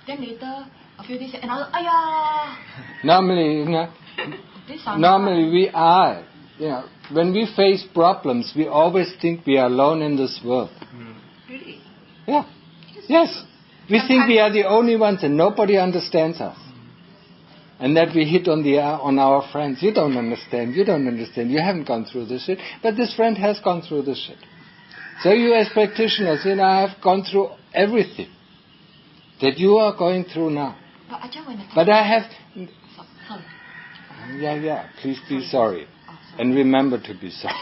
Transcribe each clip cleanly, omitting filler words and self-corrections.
Then later, a few days, another, ayah. Normally we are, when we face problems, we always think we are alone in this world. Really? Yeah. Yes. We think we are the only ones and nobody understands us. And that we hit on our friends. You don't understand. You haven't gone through this shit. But this friend has gone through this shit. So you as practitioners, have gone through everything that you are going through now. But I have... Sorry. Yeah. Please be sorry. And remember to be sorry.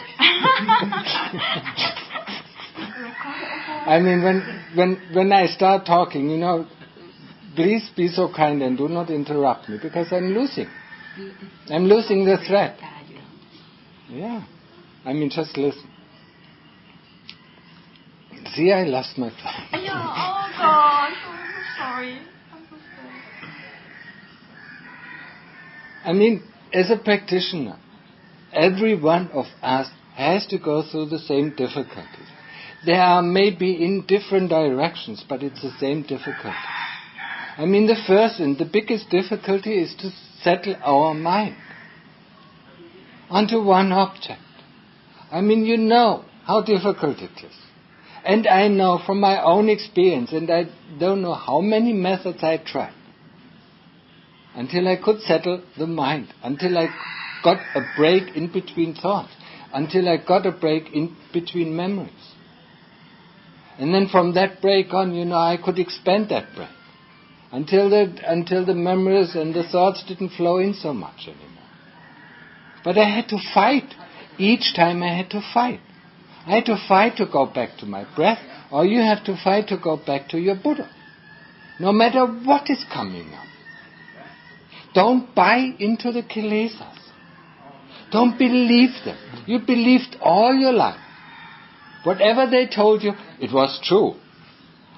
I mean, when I start talking, please be so kind and do not interrupt me, because I'm losing. I'm losing the thread. Yeah. I mean, just listen. See, I lost my thread. Oh God, I'm so sorry. I mean, as a practitioner, every one of us has to go through the same difficulties. They are maybe in different directions, but it's the same difficulty. I mean, the first and the biggest difficulty is to settle our mind onto one object. I mean, you know how difficult it is. And I know from my own experience, and I don't know how many methods I tried, until I could settle the mind, until I got a break in between thoughts, until I got a break in between memories. And then from that break on, I could expand that break, until the memories and the thoughts didn't flow in so much anymore. But I had to fight. Each time I had to fight. I had to fight to go back to my breath, or you have to fight to go back to your Buddha. No matter what is coming up. Don't buy into the kilesas. Don't believe them. You believed all your life. Whatever they told you, it was true.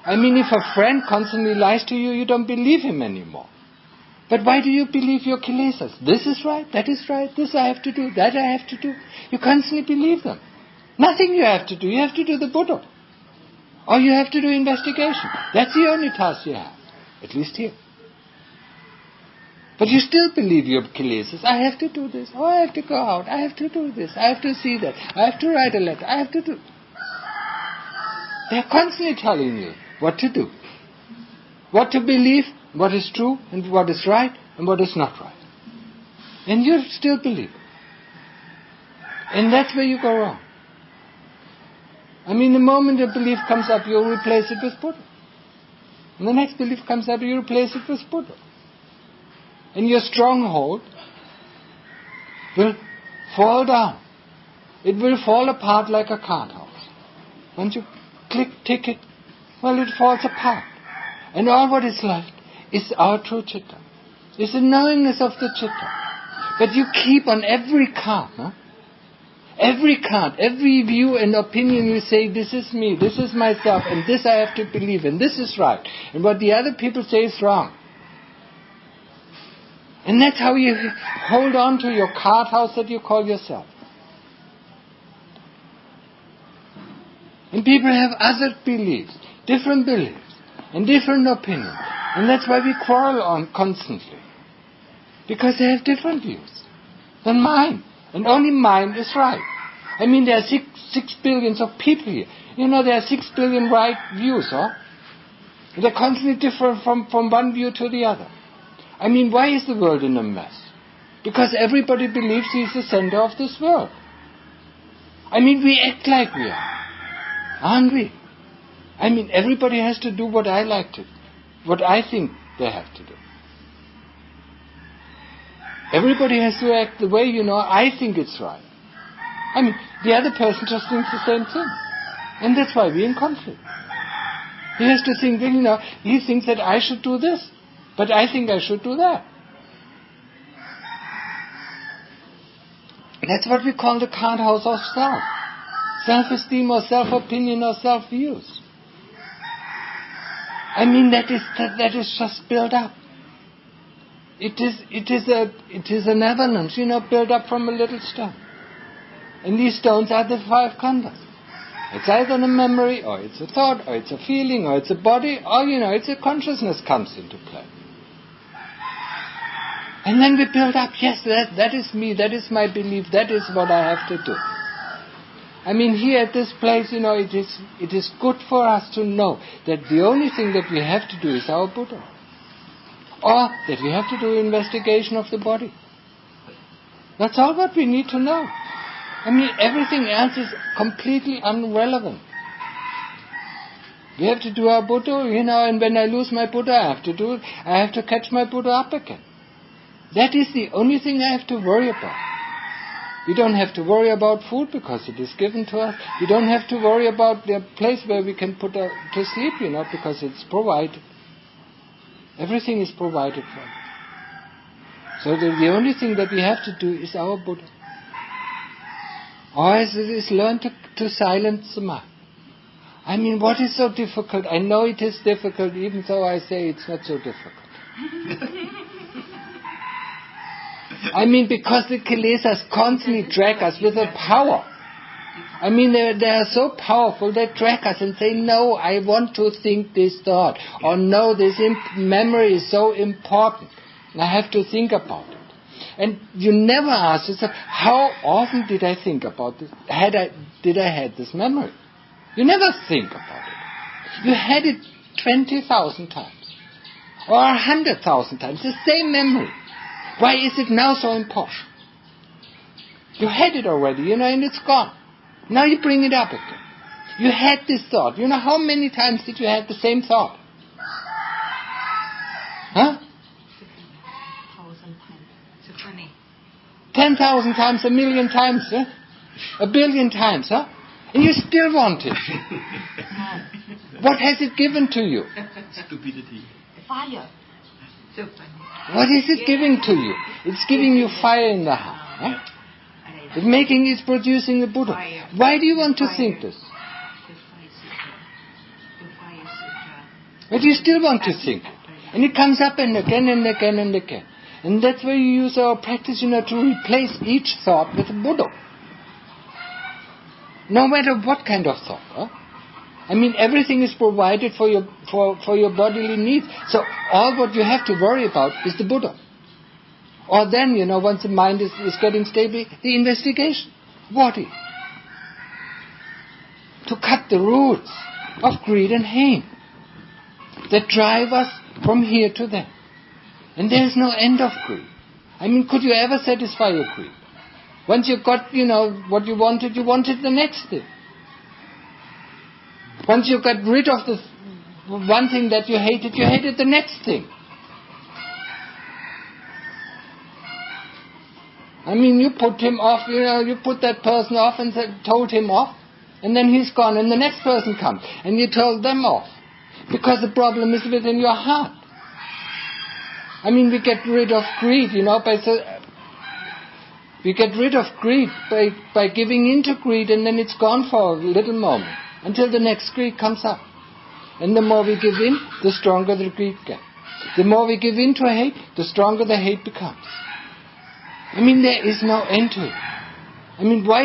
I mean, if a friend constantly lies to you, you don't believe him anymore. But why do you believe your kilesas? This is right, that is right, this I have to do, that I have to do. You constantly believe them. Nothing you have to do. You have to do the Buddha. Or you have to do investigation. That's the only task you have. At least here. But you still believe your kilesas. I have to do this. Oh, I have to go out. I have to do this. I have to see that. I have to write a letter. I have to do... They're constantly telling you what to do. What to believe, what is true, and what is right, and what is not right. And you still believe. And that's where you go wrong. I mean, the moment a belief comes up, you replace it with Buddha. And the next belief comes up, you replace it with Buddha. And your stronghold will fall down. It will fall apart like a card house. Once you tick it, well, it falls apart. And all what is left is our true citta. It's the knowingness of the citta. But you keep on every card, every card, every view and opinion you say, this is me, this is myself, and this I have to believe, and this is right. And what the other people say is wrong. And that's how you hold on to your card house that you call yourself. And people have other beliefs, different beliefs, and different opinions. And that's why we quarrel on constantly. Because they have different views than mine. And only mine is right. I mean, there are 6 billion of people here. There are 6 billion right views, They're constantly different from one view to the other. I mean, why is the world in a mess? Because everybody believes he's the center of this world. I mean, we act like we are. Aren't we? I mean, everybody has to do what I like to do. What I think they have to do. Everybody has to act the way, I think it's right. I mean, the other person just thinks the same thing. And that's why we're in conflict. He has to think, he thinks that I should do this. But I think I should do that. That's what we call the card house of self. Self-esteem or self-opinion or self-views. I mean, that is just built up. It is an avalanche, built up from a little stone. And these stones are the 5 khandhas. It's either a memory, or it's a thought, or it's a feeling, or it's a body, or, it's a consciousness comes into play. And then we build up, yes, that is me, that is my belief, that is what I have to do. I mean, here at this place, it is good for us to know that the only thing that we have to do is our Buddha. Or that we have to do investigation of the body. That's all what we need to know. I mean, everything else is completely irrelevant. We have to do our Buddha, and when I lose my Buddha, I have to catch my Buddha up again. That is the only thing I have to worry about. We don't have to worry about food because it is given to us. We don't have to worry about the place where we can put to sleep, because it's provided. Everything is provided for us. So the only thing that we have to do is our Buddha. Or is learn to silence the mind. I mean, what is so difficult? I know it is difficult, even though I say it's not so difficult. I mean, because the kilesas constantly drag us with a power. I mean, they are so powerful, they drag us and say, no, I want to think this thought. Or no, this memory is so important. I have to think about it. And you never ask yourself, how often did I think about this? Did I have this memory? You never think about it. You had it 20,000 times. Or 100,000 times. The same memory. Why is it now so important? You had it already, and it's gone. Now you bring it up again. You had this thought. How many times did you have the same thought? Huh? 1,000 times. 10,000 times, 1,000,000 times, huh? 1 billion times, huh? And you still want it. What has it given to you? Stupidity. Fire. What is it giving to you? It's giving you fire in the heart. Huh? It's producing the Buddha. Why do you want to think this? But you still want to think. And it comes up and again and again and again. And that's where you use our practice, to replace each thought with a Buddha. No matter what kind of thought. Huh? I mean, everything is provided for your bodily needs. So all what you have to worry about is the Buddha. Or then, once the mind is getting stable, the investigation. Body. To cut the roots of greed and hate that drive us from here to there. And there is no end of greed. I mean, could you ever satisfy your greed? Once you got, what you wanted the next thing. Once you got rid of the one thing that you hated the next thing. I mean, you put him off, you put that person off and told him off, and then he's gone, and the next person comes, and you told them off. Because the problem is within your heart. I mean, we get rid of greed, we get rid of greed by giving into greed, and then it's gone for a little moment, until the next greed comes up. And the more we give in, the stronger the greed gets. The more we give in to hate, the stronger the hate becomes. I mean, there is no end to it. I mean, why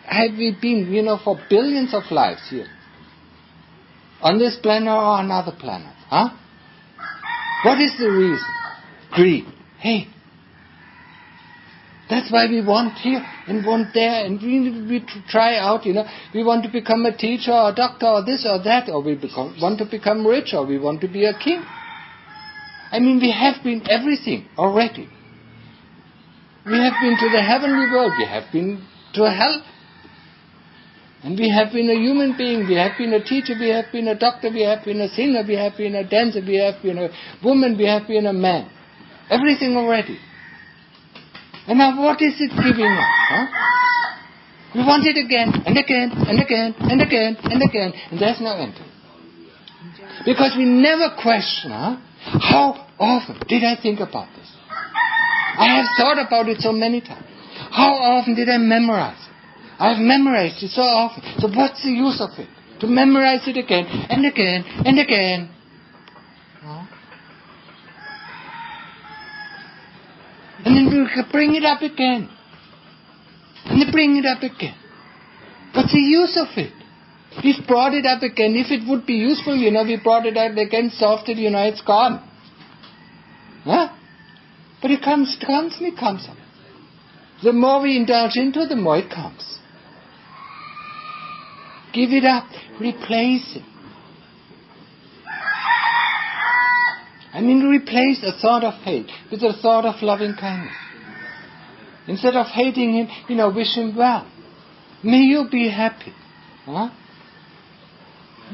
have we been, for billions of lives here? On this planet or another planet? Huh? What is the reason? Greed. Hate. That's why we want here and want there, and we try out, we want to become a teacher or a doctor or this or that, or we want to become rich, or we want to be a king. I mean, we have been everything already. We have been to the heavenly world, we have been to hell, and we have been a human being, we have been a teacher, we have been a doctor, we have been a singer, we have been a dancer, we have been a woman, we have been a man. Everything already. And now what is it giving us? Huh? We want it again, and again, and again, and again, and again, and there's no end. Because we never question, how often did I think about this? I have thought about it so many times. How often did I memorize it? I have memorized it so often. So what's the use of it? To memorize it again, and again, and again. And then we bring it up again. And then bring it up again. What's the use of it? We've brought it up again. If it would be useful, we brought it up again, solved it, it's gone. Huh? But it constantly comes up. The more we indulge into, the more it comes. Give it up. Replace it. Replace a thought of hate with a thought of loving kindness. Instead of hating him, wish him well. May you be happy. Huh?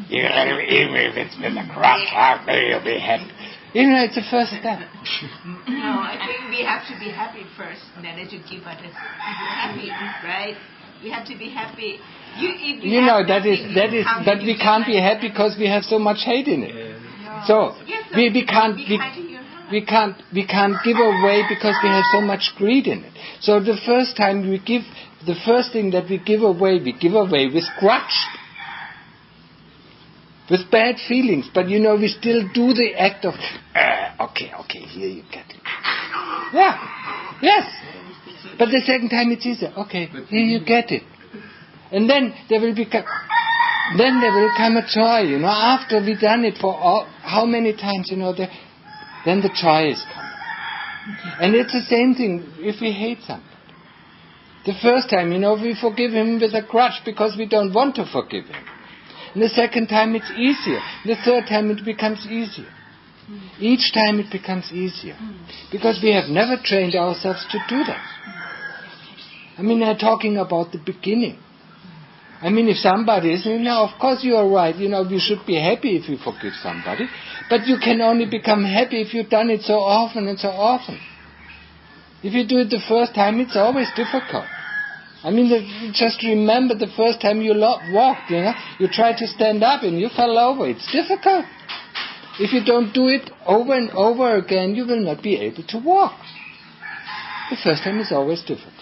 Even if it's with a crop, may you be happy. It's the first step. No, I think we have to be happy first, and then to give others happy, right? We have to be happy. But we can't be happy because we have so much hate in it. No. So we can't give away because we have so much greed in it. So the first thing that we give away with grudge, with bad feelings. But we still do the act of, okay, here you get it. Yeah, yes. But the second time it's easier. Okay, here you get it. And then there will come a joy, after we've done it for how many times, then the joy is coming. And it's the same thing if we hate somebody. The first time, we forgive him with a grudge because we don't want to forgive him. And the second time it's easier. The third time it becomes easier. Each time it becomes easier. Because we have never trained ourselves to do that. I'm talking about the beginning. If somebody is, of course you are right, we should be happy if we forgive somebody, but you can only become happy if you've done it so often and so often. If you do it the first time, it's always difficult. Just remember the first time you walked, you tried to stand up and you fell over. It's difficult. If you don't do it over and over again, you will not be able to walk. The first time is always difficult.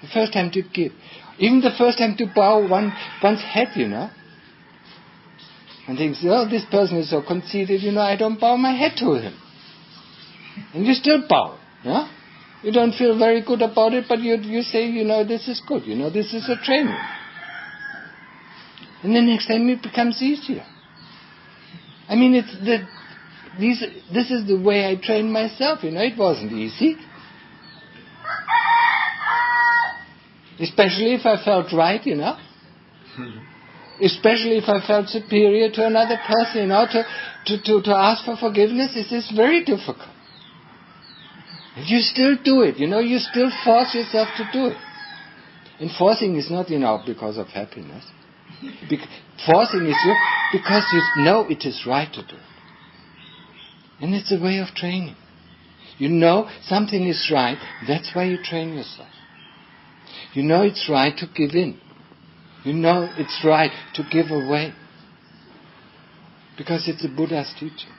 The first time to give. Even the first time to bow one's head, And thinks, this person is so conceited, I don't bow my head to him. And you still bow, yeah? You don't feel very good about it, but you say, this is good, this is a training. And the next time it becomes easier. This is the way I trained myself, it wasn't easy. Especially if I felt right, Especially if I felt superior to another person, to ask for forgiveness, this is very difficult. And you still do it, you still force yourself to do it. And forcing is not, because of happiness. Forcing is because you know it is right to do it. And it's a way of training. Something is right, that's why you train yourself. It's right to give in. It's right to give away. Because it's the Buddha's teaching.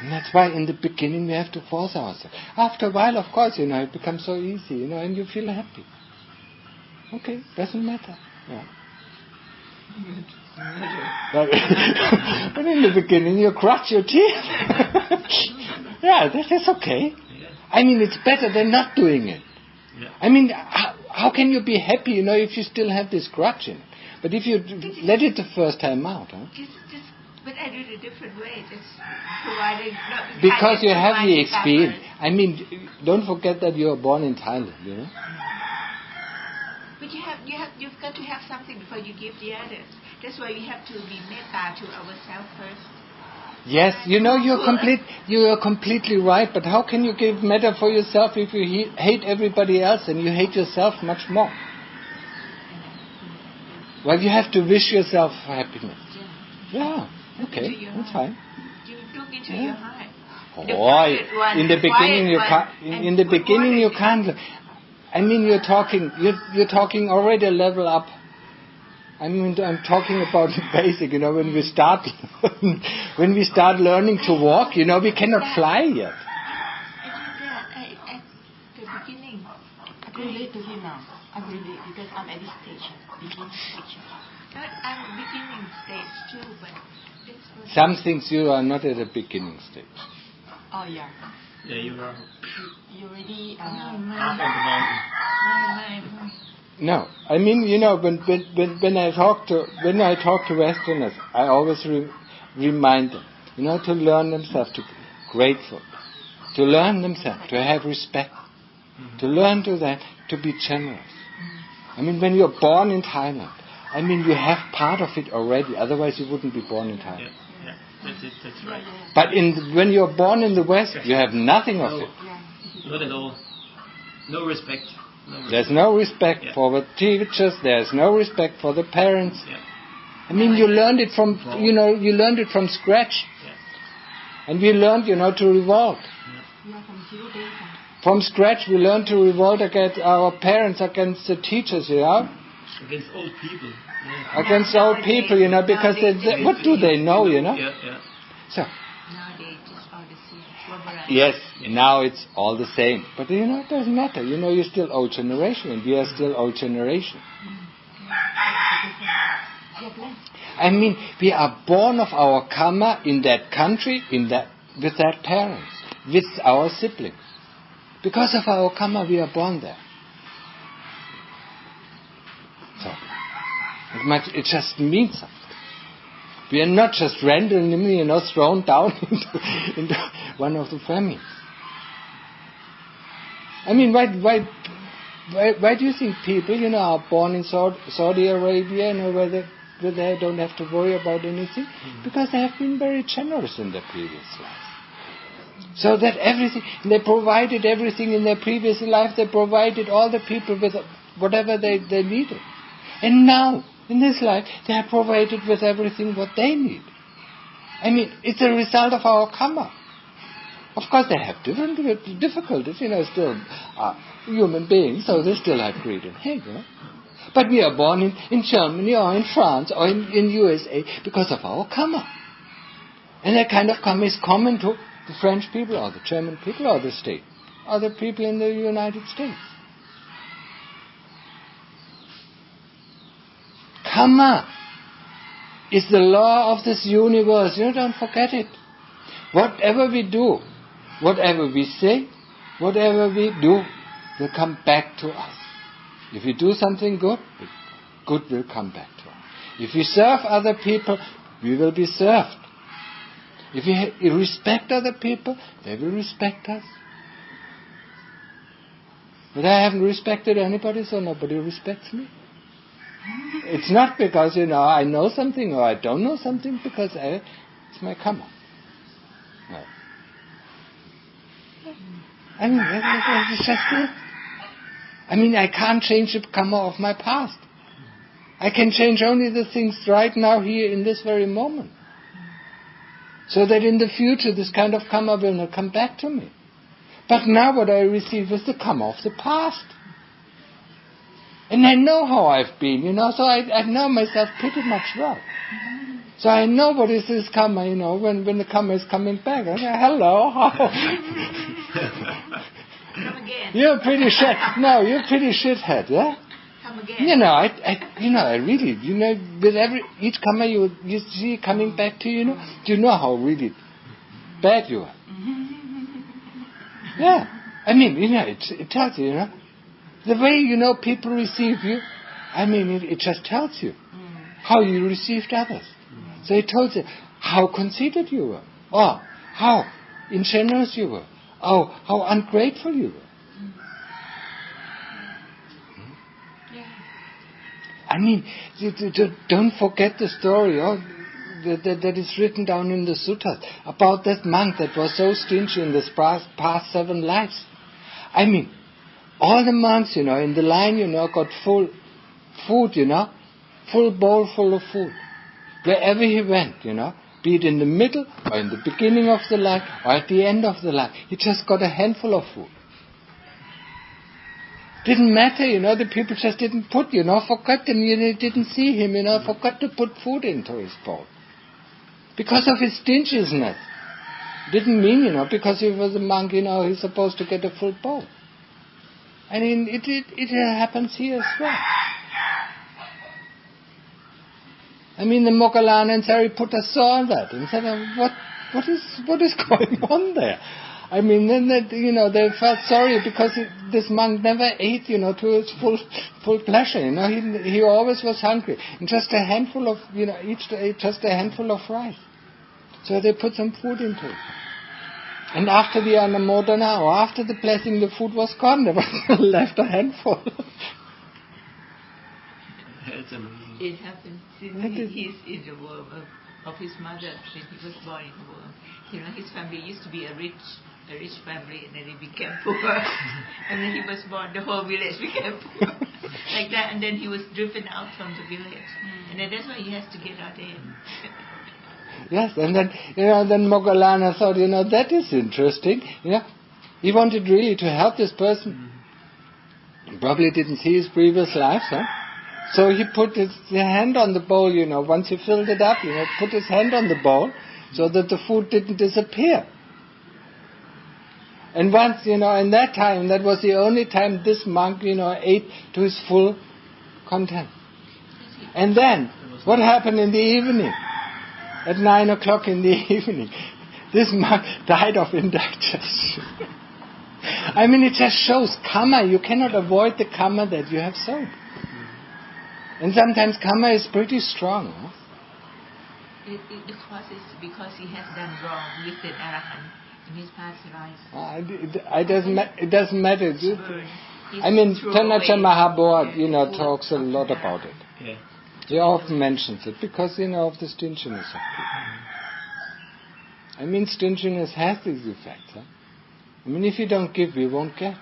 And that's why in the beginning we have to force ourselves. After a while, of course, it becomes so easy, and you feel happy. Okay, doesn't matter. Yeah. But in the beginning you crush your teeth. Yeah, that's okay. It's better than not doing it. Yeah. How can you be happy, if you still have this grudge in it? But if you let it the first time out, but I do it a different way. Just providing. Because you have the experience. Don't forget that you are born in Thailand, But you've got to have something before you give the others. That's why we have to be metta to ourselves first. Yes, you are completely right, but how can you give metta for yourself if you hate everybody else and you hate yourself much more? Well, you have to wish yourself happiness. Yeah, okay, that's fine. You look into your heart. In the beginning you can't. In the beginning you can't. You're talking already a level up. I'm talking about the basic, when we start learning to walk, we cannot fly yet. At the beginning. I can relate to him now. I relate because I'm at this stage, beginning stage. I'm beginning stage too, but some things you are not at the beginning stage. Oh yeah. Yeah, you are You already half on the mountain. No, I mean, when I talk to Westerners, I always remind them, to learn themselves to be grateful, to learn themselves to have respect, to learn to be generous. I mean, when you're born in Thailand, I mean, you have part of it already. Otherwise, you wouldn't be born in Thailand. Yeah, that's it. That's right. But when you're born in the West, you have nothing of it. Not at all. No respect. There's no respect for the teachers. There's no respect for the parents. Yeah. I mean, you learned it from from scratch. Yeah. And we learned, to revolt. Yeah, from 0 days. From scratch, we learned to revolt against our parents, against the teachers, Against old people. Yeah. Against old people, because what do they know, Yeah. So. Nowadays, just all the same. Yes, now it's all the same. But it doesn't matter. You're still old generation, and we are still old generation. I mean, we are born of our karma in that country, with that parents, with our siblings. Because of our karma, we are born there. So, it just means something. We are not just randomly, thrown down into one of the families. I mean, why do you think people, are born in Saudi Arabia, where they don't have to worry about anything? Because they have been very generous in their previous life. So that everything, they provided everything in their previous life. They provided all the people with whatever they needed. And now, in this life, they are provided with everything what they need. I mean, it's a result of our karma. Of course, they have different difficulties, still human beings, so they still have greed and hate, But we are born in Germany or in France or in USA because of our karma. And that kind of karma is common to the French people or the German people or the state or the people in the United States. Karma is the law of this universe. Don't forget it. Whatever we do, whatever we say, whatever we do, will come back to us. If we do something good, good will come back to us. If we serve other people, we will be served. If we respect other people, they will respect us. But I haven't respected anybody, so nobody respects me. It's not because, I know something or I don't know something, because it's my karma. No. I mean, it's just it. I mean, I can't change the karma of my past. I can change only the things right now, here, in this very moment. So that in the future, this kind of karma will not come back to me. But now what I receive is the karma of the past. And I know how I've been, so I know myself pretty much well. So I know what is this karma, when the karma is coming back. I say, hello, how? Come again. You're pretty shithead, yeah? Come again. I really, with each karma you see coming back to you, you know how really bad you are. Yeah. I mean, it tells you, the way, people receive you, I mean, it just tells you how you received others. So it tells you how conceited you were, or how ingenuous you were, or how ungrateful you were. I mean, don't forget the story that is written down in the suttas about that monk that was so stingy in this past 7 lives. I mean, all the monks, in the line, got full food, full bowl full of food. Wherever he went, be it in the middle or in the beginning of the line or at the end of the line, he just got a handful of food. Didn't matter, the people just didn't put, forgot him, didn't see him, forgot to put food into his bowl. Because of his stinginess. Didn't mean, because he was a monk, he's supposed to get a full bowl. I mean, it happens here as well. I mean, the Moggallana and Sariputta saw that and said, what is going on there? I mean, then they felt sorry because this monk never ate, to his full pleasure. He always was hungry, and just a handful of, each ate just a handful of rice. So they put some food into it. And after the Anumodana, or after the blessing, the food was gone. There was left a handful. It's amazing. It happened since he's in the womb of his mother when he was born in the womb. His family used to be a rich family, and then he became poor. And then he was born, the whole village became poor. Like that, and then he was driven out from the village. And then that's why he has to get out there. Yes, and then, then Moggallana thought, that is interesting. He wanted really to help this person. He probably didn't see his previous life, So he put his hand on the bowl, once he filled it up, put his hand on the bowl so that the food didn't disappear. And once, in that time, that was the only time this monk, ate to his full content. And then, what happened in the evening? At 9 o'clock in the evening, this monk died of indigestion. I mean, it just shows karma. You cannot avoid the karma that you have sown. And sometimes karma is pretty strong. The cause is because he has done wrong with the arahant in his past life. It doesn't matter. I mean, Tanacha Mahabodh, talks a lot about it. Yeah. He often mentions it because, of the stinginess of people. I mean, stinginess has these effects. I mean, if you don't give, you won't get.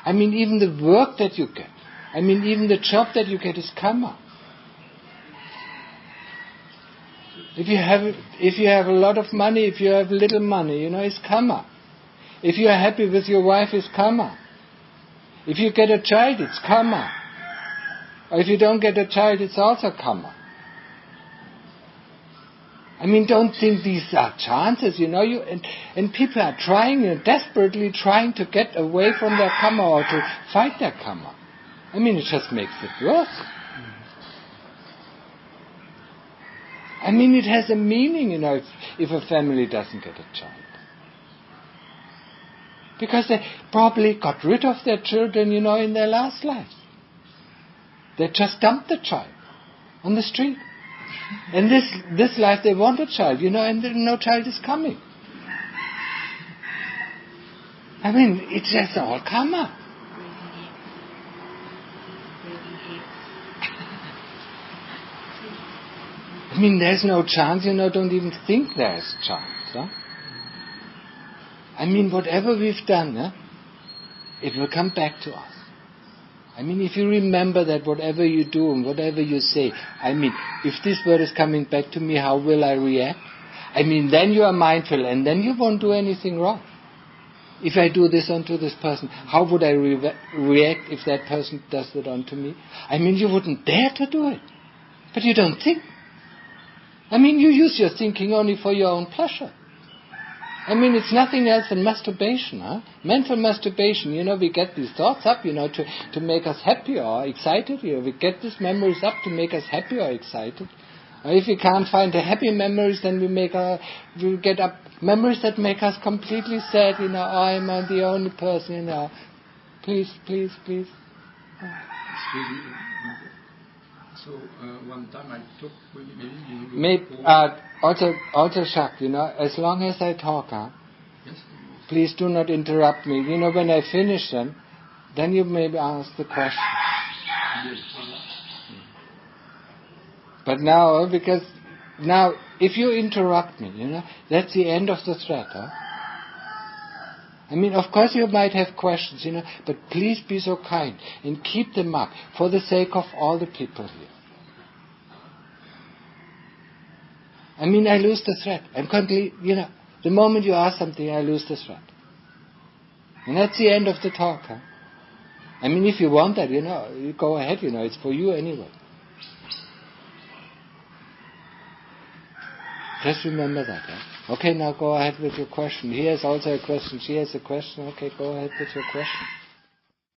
I mean, even the work that you get. I mean, even the job that you get is karma. If you have a lot of money, if you have little money, it's karma. If you are happy with your wife, it's karma. If you get a child, it's karma. Or if you don't get a child, it's also karma. I mean, don't think these are chances, and people are trying, desperately trying to get away from their karma or to fight their karma. I mean, it just makes it worse. I mean, it has a meaning, if a family doesn't get a child. Because they probably got rid of their children, in their last life. They just dumped the child on the street. And this life they want a child, and no child is coming. I mean, it's just all karma. I mean, there's no chance, don't even think there's a chance. I mean, whatever we've done, it will come back to us. I mean, if you remember that whatever you do and whatever you say, I mean, if this word is coming back to me, how will I react? I mean, then you are mindful and then you won't do anything wrong. If I do this onto this person, how would I react if that person does that onto me? I mean, you wouldn't dare to do it. But you don't think. I mean, you use your thinking only for your own pleasure. I mean, it's nothing else than masturbation, mental masturbation. We get these thoughts up, to make us happy or excited. We get these memories up to make us happy or excited. Or if we can't find the happy memories, then we get up memories that make us completely sad. I'm the only person. Please. So one time I took maybe also Shak, as long as I talk, yes. Please do not interrupt me. When I finish then you maybe ask the question. But now, because now if you interrupt me, that's the end of the thread. I mean, of course you might have questions, but please be so kind and keep them up for the sake of all the people here. I mean, I lose the thread. I'm completely, the moment you ask something, I lose the thread. And that's the end of the talk. I mean, if you want that, you go ahead, it's for you anyway. Just remember that. Okay, now go ahead with your question. He has also a question. She has a question. Okay, go ahead with your question.